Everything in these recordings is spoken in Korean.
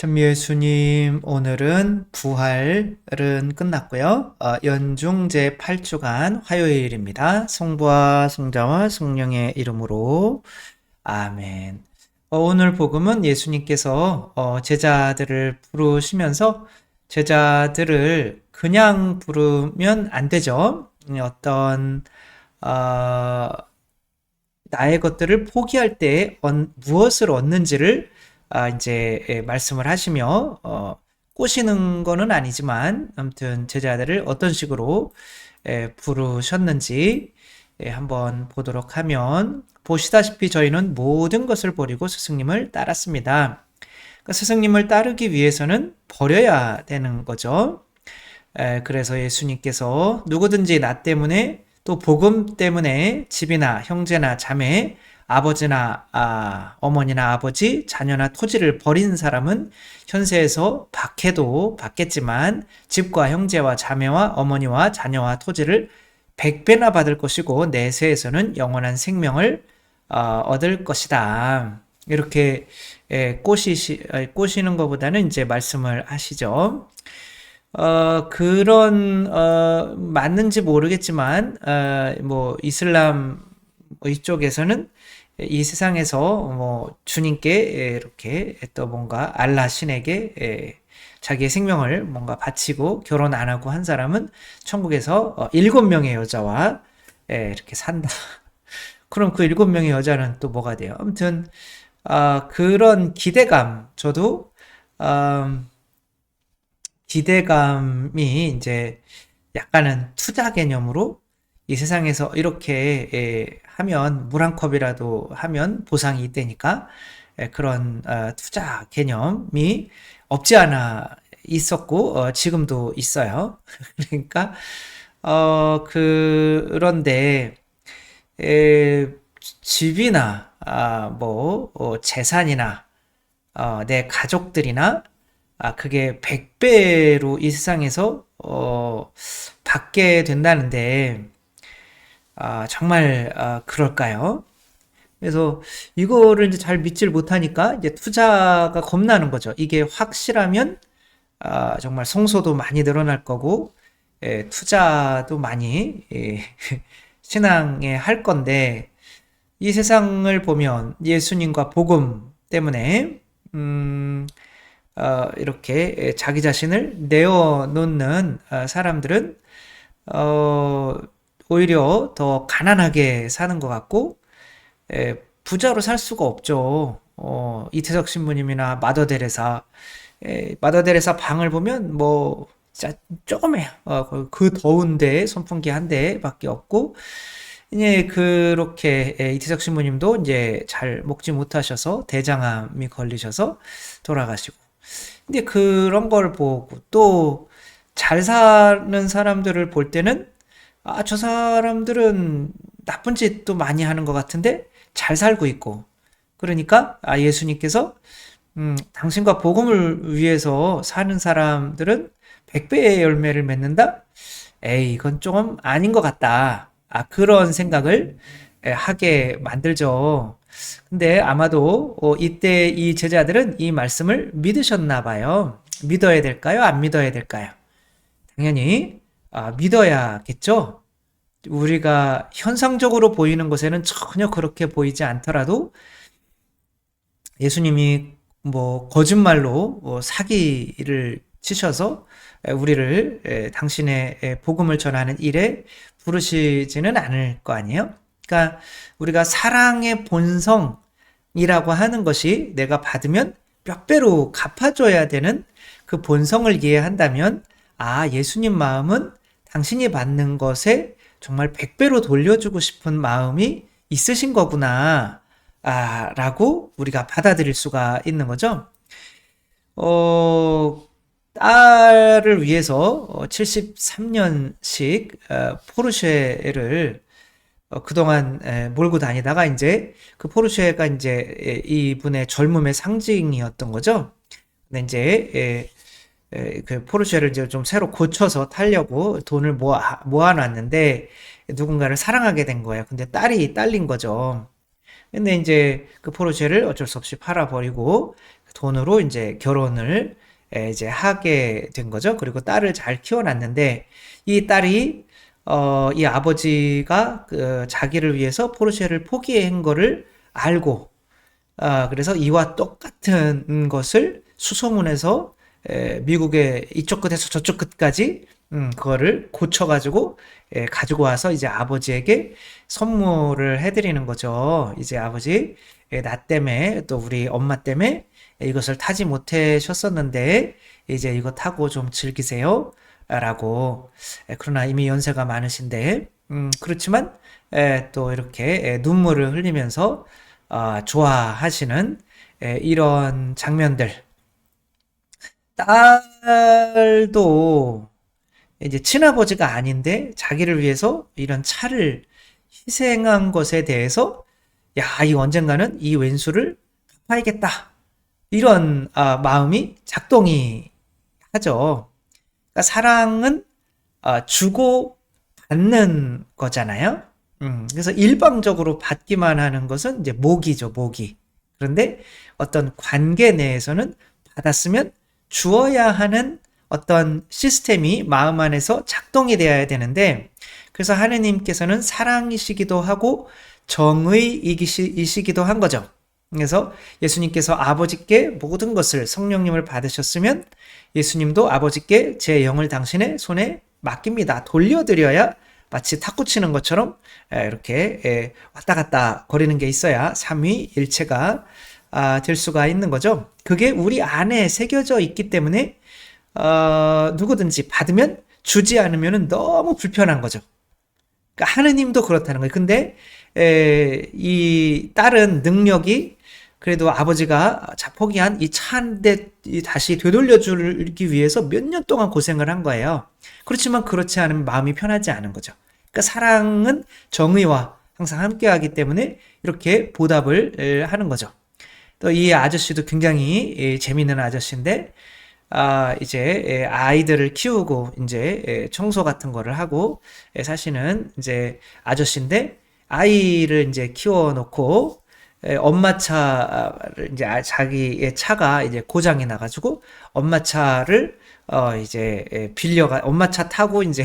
천미 예수님, 오늘은 부활은 끝났고요. 연중 제8주간 화요일입니다. 성부와 성자와 성령의 이름으로 아멘. 오늘 복음은 예수님께서 제자들을 부르시면서 제자들을 그냥 부르면 안 되죠. 어떤 나의 것들을 포기할 때 무엇을 얻는지를 이제 말씀을 하시며 꼬시는 거는 아니지만 아무튼 제자들을 어떤 식으로 부르셨는지 한번 보도록 하면, 보시다시피 저희는 모든 것을 버리고 스승님을 따랐습니다. 그러니까 스승님을 따르기 위해서는 버려야 되는 거죠. 그래서 예수님께서 누구든지 나 때문에 또 복음 때문에 집이나 형제나 자매, 아버지나 어머니나 아버지, 자녀나 토지를 버린 사람은 현세에서 박해도 받겠지만 집과 형제와 자매와 어머니와 자녀와 토지를 100배나 받을 것이고 내세에서는 영원한 생명을 얻을 것이다. 이렇게 꼬시는 것보다는 이제 말씀을 하시죠. 맞는지 모르겠지만, 이슬람 이쪽에서는 이 세상에서 주님께 이렇게 또 뭔가 알라 신에게 자기의 생명을 뭔가 바치고 결혼 안 하고 한 사람은 천국에서 7명의 여자와 이렇게 산다. 그럼 그 7명의 여자는 또 뭐가 돼요? 아무튼, 그런 기대감, 저도, 기대감이 이제 약간은 투자 개념으로 이 세상에서 이렇게 하면 물 한 컵이라도 하면 보상이 있다니까 그런 투자 개념이 없지 않아 있었고 지금도 있어요. 그러니까 그런데 집이나 재산이나 내 가족들이나 그게 100배로 이 세상에서 받게 된다는데 정말 그럴까요? 그래서 이거를 이제 잘 믿질 못하니까 이제 투자가 겁나는 거죠. 이게 확실하면 정말 성소도 많이 늘어날 거고 투자도 많이 신앙에 할 건데, 이 세상을 보면 예수님과 복음 때문에 이렇게 자기 자신을 내어놓는 사람들은 오히려 더 가난하게 사는 것 같고 부자로 살 수가 없죠. 이태석 신부님이나 마더 데레사 방을 보면 진짜 조그매요. 그 더운데 선풍기 한 대밖에 없고, 이제 그렇게 이태석 신부님도 이제 잘 먹지 못하셔서 대장암이 걸리셔서 돌아가시고, 근데 그런 걸 보고 또 잘 사는 사람들을 볼 때는 저 사람들은 나쁜 짓도 많이 하는 것 같은데 잘 살고 있고, 그러니까 예수님께서 당신과 복음을 위해서 사는 사람들은 100배의 열매를 맺는다? 에이, 이건 조금 아닌 것 같다. 그런 생각을 하게 만들죠. 근데 아마도 이때 이 제자들은 이 말씀을 믿으셨나 봐요. 믿어야 될까요? 안 믿어야 될까요? 당연히 믿어야겠죠. 우리가 현상적으로 보이는 것에는 전혀 그렇게 보이지 않더라도 예수님이 거짓말로 사기를 치셔서 우리를 당신의 복음을 전하는 일에 부르시지는 않을 거 아니에요? 그러니까 우리가 사랑의 본성이라고 하는 것이 내가 받으면 몇 배로 갚아줘야 되는 그 본성을 이해한다면, 예수님 마음은 당신이 받는 것에 정말 100배로 돌려주고 싶은 마음이 있으신 거구나, 라고 우리가 받아들일 수가 있는 거죠. 딸을 위해서 73년씩 포르쉐를 그동안 몰고 다니다가 이제 그 포르쉐가 이제 이분의 젊음의 상징이었던 거죠. 근데 이제 그 포르쉐를 이제 좀 새로 고쳐서 타려고 돈을 모아놨는데 누군가를 사랑하게 된 거예요. 근데 딸이 딸린 거죠. 근데 이제 그 포르쉐를 어쩔 수 없이 팔아버리고 돈으로 이제 결혼을 이제 하게 된 거죠. 그리고 딸을 잘 키워놨는데 이 딸이 이 아버지가 그 자기를 위해서 포르쉐를 포기한 거를 알고 그래서 이와 똑같은 것을 수소문해서 미국의 이쪽 끝에서 저쪽 끝까지 그거를 고쳐가지고 가지고 와서 이제 아버지에게 선물을 해드리는 거죠. 이제 아버지, 나 때문에 또 우리 엄마 때문에 이것을 타지 못하셨었는데 이제 이거 타고 좀 즐기세요. 라고. 그러나 이미 연세가 많으신데, 그렇지만 또 이렇게 눈물을 흘리면서 좋아하시는 이런 장면들. 딸도 이제 친아버지가 아닌데 자기를 위해서 이런 차를 희생한 것에 대해서 야, 이 언젠가는 이 왼수를 갚아야겠다. 이런 마음이 작동이 하죠. 그러니까 사랑은 주고 받는 거잖아요. 그래서 일방적으로 받기만 하는 것은 이제 모기죠, 모기. 그런데 어떤 관계 내에서는 받았으면 주어야 하는 어떤 시스템이 마음 안에서 작동이 되어야 되는데, 그래서 하느님께서는 사랑이시기도 하고 정의이시기도 한 거죠. 그래서 예수님께서 아버지께 모든 것을 성령님을 받으셨으면 예수님도 아버지께 제 영을 당신의 손에 맡깁니다. 돌려드려야 마치 탁구 치는 것처럼 이렇게 왔다 갔다 거리는 게 있어야 삼위일체가 될 수가 있는 거죠. 그게 우리 안에 새겨져 있기 때문에 누구든지 받으면 주지 않으면 너무 불편한 거죠. 그러니까 하느님도 그렇다는 거예요. 근데 이 딸은 능력이 그래도 아버지가 포기한 이 차 한 대 다시 되돌려주기 위해서 몇 년 동안 고생을 한 거예요. 그렇지만 그렇지 않으면 마음이 편하지 않은 거죠. 그러니까 사랑은 정의와 항상 함께하기 때문에 이렇게 보답을 하는 거죠. 또 이 아저씨도 굉장히 재미있는 아저씨인데 이제 아이들을 키우고 이제 청소 같은 거를 하고 사실은 이제 아저씨인데 아이를 이제 키워놓고 엄마 차를 이제 자기의 차가 이제 고장이 나가지고 엄마 차를 이제 빌려가 엄마 차 타고 이제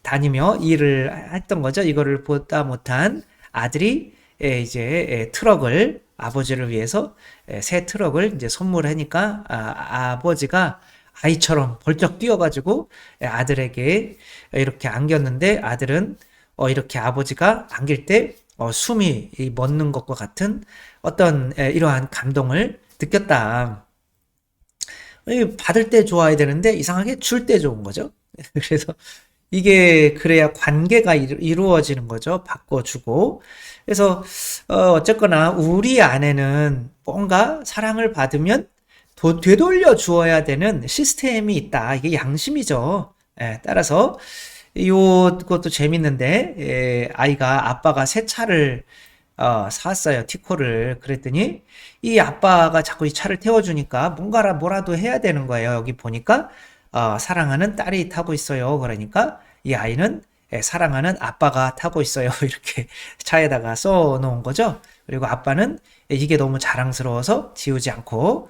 다니며 일을 했던 거죠. 이거를 보다 못한 아들이 이제 트럭을 아버지를 위해서 새 트럭을 이제 선물하니까 아버지가 아이처럼 벌쩍 뛰어가지고 아들에게 이렇게 안겼는데 아들은 이렇게 아버지가 안길 때 숨이 멎는 것과 같은 어떤 이러한 감동을 느꼈다. 받을 때 좋아야 되는데 이상하게 줄 때 좋은 거죠. 그래서 이게 그래야 관계가 이루어지는 거죠. 바꿔주고. 그래서 어쨌거나 우리 안에는 뭔가 사랑을 받으면 되돌려 주어야 되는 시스템이 있다. 이게 양심이죠. 따라서 이것도 재밌는데 아이가 아빠가 새 차를 샀어요. 티코를. 그랬더니 이 아빠가 자꾸 이 차를 태워주니까 뭐라도 해야 되는 거예요. 여기 보니까 사랑하는 딸이 타고 있어요. 그러니까 이 아이는 사랑하는 아빠가 타고 있어요. 이렇게 차에다가 써놓은 거죠. 그리고 아빠는 이게 너무 자랑스러워서 지우지 않고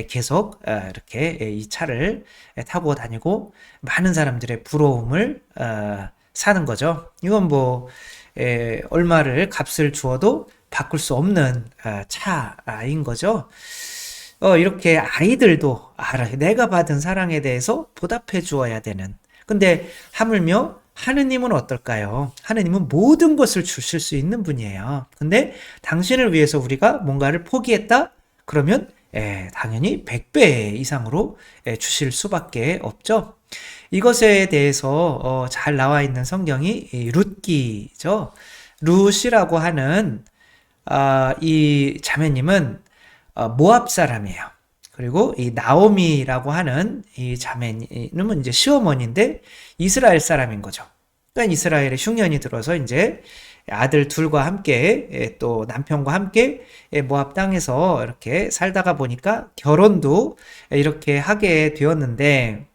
계속 이렇게 이 차를 타고 다니고 많은 사람들의 부러움을 사는 거죠. 이건 뭐 얼마를 값을 주어도 바꿀 수 없는 차인 거죠. 이렇게 아이들도 알아. 내가 받은 사랑에 대해서 보답해 주어야 되는. 근데 하물며 하느님은 어떨까요? 하느님은 모든 것을 주실 수 있는 분이에요. 근데 당신을 위해서 우리가 뭔가를 포기했다? 그러면 당연히 100배 이상으로 주실 수밖에 없죠. 이것에 대해서 잘 나와 있는 성경이 룻기죠. 룻이라고 하는 이 자매님은 모압 사람이에요. 그리고 이 나오미라고 하는 이 자매님은 이제 시어머니인데 이스라엘 사람인 거죠. 그러니까 이스라엘에 흉년이 들어서 이제 아들 둘과 함께 또 남편과 함께 모압 땅에서 이렇게 살다가 보니까 결혼도 이렇게 하게 되었는데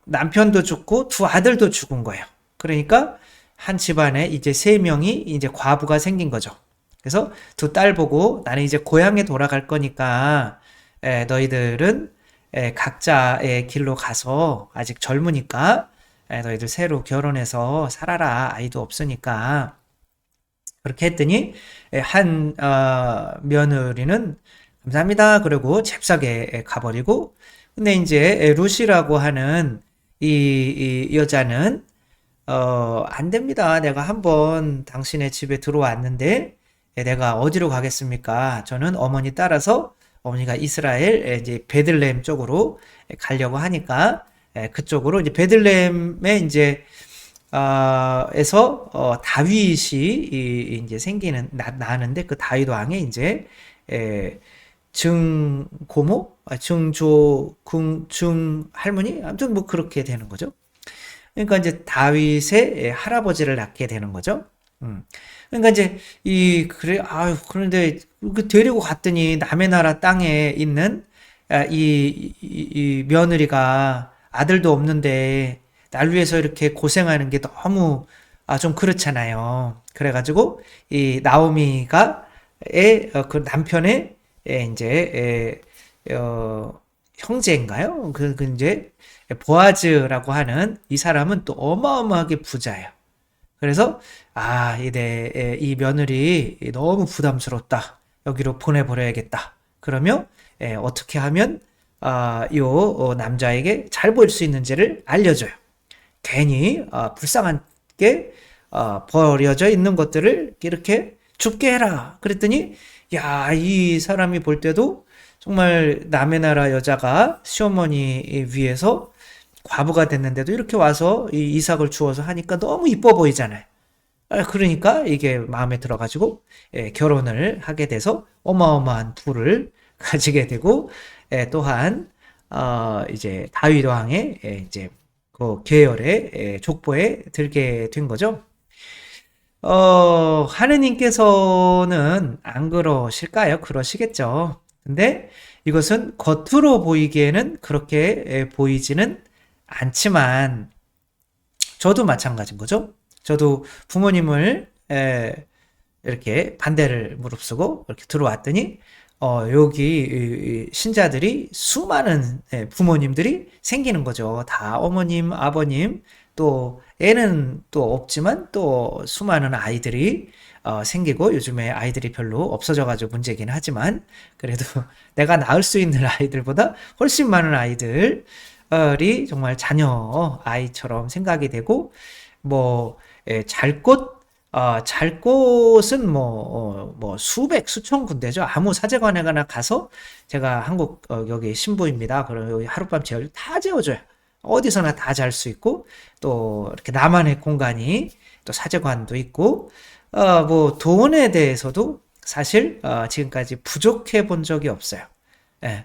남편도 죽고 두 아들도 죽은 거예요. 그러니까 한 집안에 이제 세 명이 이제 과부가 생긴 거죠. 그래서 두 딸 보고 나는 이제 고향에 돌아갈 거니까 너희들은 각자의 길로 가서 아직 젊으니까 너희들 새로 결혼해서 살아라. 아이도 없으니까. 그렇게 했더니 한 며느리는 감사합니다. 그러고 잽싸게 가버리고 근데 이제 루시라고 하는 이 여자는 안 됩니다. 내가 한번 당신의 집에 들어왔는데 내가 어디로 가겠습니까? 저는 어머니 따라서 어머니가 이스라엘 이제 베들레헴 쪽으로 가려고 하니까 그쪽으로 이제 베들레헴에 이제 에서 다윗이 이제 생기는 나는데 그 다윗 왕의 이제 증고모, 증할머니 아무튼 뭐 그렇게 되는 거죠. 그러니까 이제 다윗의 할아버지를 낳게 되는 거죠. 그러니까 이제 그래 아유 그런데 데리고 갔더니 남의 나라 땅에 있는 이 며느리가 아들도 없는데 날 위해서 이렇게 고생하는 게 너무 좀 그렇잖아요. 그래가지고 이 나오미가 그 남편의 이제 형제인가요? 그 이제 보아즈라고 하는 이 사람은 또 어마어마하게 부자예요. 그래서 이 며느리 너무 부담스럽다. 여기로 보내버려야겠다. 그러면 어떻게 하면 요 남자에게 잘 보일 수 있는지를 알려줘요. 괜히 불쌍하게 버려져 있는 것들을 이렇게 죽게 해라. 그랬더니 야, 이 사람이 볼 때도 정말 남의 나라 여자가 시어머니 위해서 과부가 됐는데도 이렇게 와서 이 이삭을 주어서 하니까 너무 이뻐 보이잖아요. 그러니까 이게 마음에 들어가지고 결혼을 하게 돼서 어마어마한 부를 가지게 되고 또한 이제 다윗 왕의 이제 그 계열의 족보에 들게 된 거죠. 하느님께서는 안 그러실까요? 그러시겠죠. 근데 이것은 겉으로 보이기에는 그렇게 보이지는 않지만 저도 마찬가지인 거죠. 저도 부모님을 이렇게 반대를 무릅쓰고 이렇게 들어왔더니 여기 신자들이 수많은 부모님들이 생기는 거죠. 다 어머님, 아버님, 또 애는 또 없지만 또 수많은 아이들이 생기고 요즘에 아이들이 별로 없어져가지고 문제긴 하지만 그래도 내가 낳을 수 있는 아이들보다 훨씬 많은 아이들이 정말 자녀 아이처럼 생각이 되고 뭐 잘 곳은 뭐 수백, 수천 군데죠. 아무 사제관에 가서 제가 한국 여기 신부입니다. 그럼 여기 하룻밤 다 재워줘요. 어디서나 다 잘 수 있고 또 이렇게 나만의 공간이 또 사제관도 있고 뭐 돈에 대해서도 사실 지금까지 부족해 본 적이 없어요.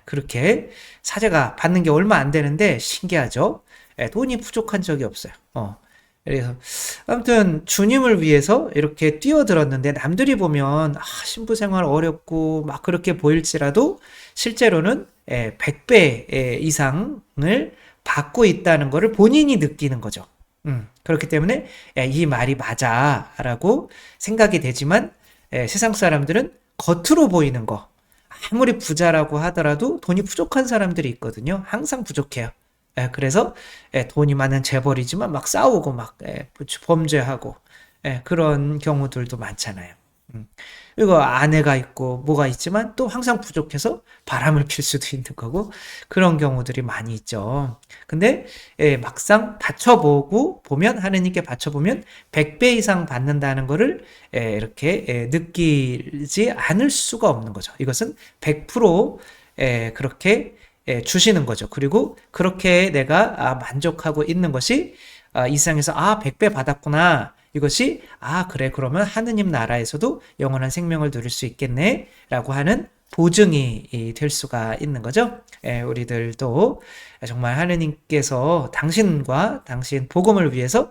그렇게 사제가 받는 게 얼마 안 되는데 신기하죠. 돈이 부족한 적이 없어요. 그래서 아무튼 주님을 위해서 이렇게 뛰어들었는데 남들이 보면 신부 생활 어렵고 막 그렇게 보일지라도 실제로는 100배 이상을 받고 있다는 것을 본인이 느끼는 거죠. 그렇기 때문에 이 말이 맞아라고 생각이 되지만 세상 사람들은 겉으로 보이는 거 아무리 부자라고 하더라도 돈이 부족한 사람들이 있거든요. 항상 부족해요. 그래서 돈이 많은 재벌이지만 막 싸우고 막 범죄하고 그런 경우들도 많잖아요. 그리고 아내가 있고 뭐가 있지만 또 항상 부족해서 바람을 필 수도 있는 거고 그런 경우들이 많이 있죠. 근데 막상 바쳐보고 보면 하느님께 바쳐보면 100배 이상 받는다는 거를 이렇게 느끼지 않을 수가 없는 거죠. 이것은 100% 그렇게 주시는 거죠. 그리고 그렇게 내가 만족하고 있는 것이 이 세상에서 100배 받았구나. 이것이 그래 그러면 하느님 나라에서도 영원한 생명을 누릴 수 있겠네 라고 하는 보증이 될 수가 있는 거죠. 우리들도 정말 하느님께서 당신과 당신 복음을 위해서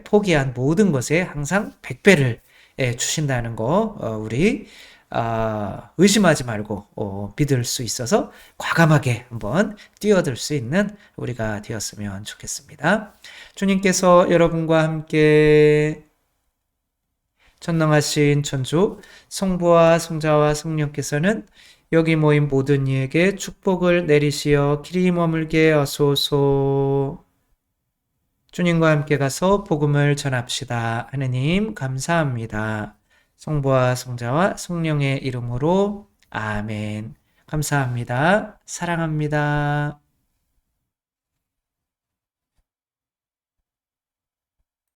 포기한 모든 것에 항상 100배를 주신다는 거 우리 의심하지 말고 믿을 수 있어서 과감하게 한번 뛰어들 수 있는 우리가 되었으면 좋겠습니다. 주님께서 여러분과 함께 전능하신 천주 성부와 성자와 성령께서는 여기 모인 모든 이에게 축복을 내리시어 길이 머물게 하소서. 주님과 함께 가서 복음을 전합시다. 하느님 감사합니다. 성부와 성자와 성령의 이름으로 아멘. 감사합니다. 사랑합니다.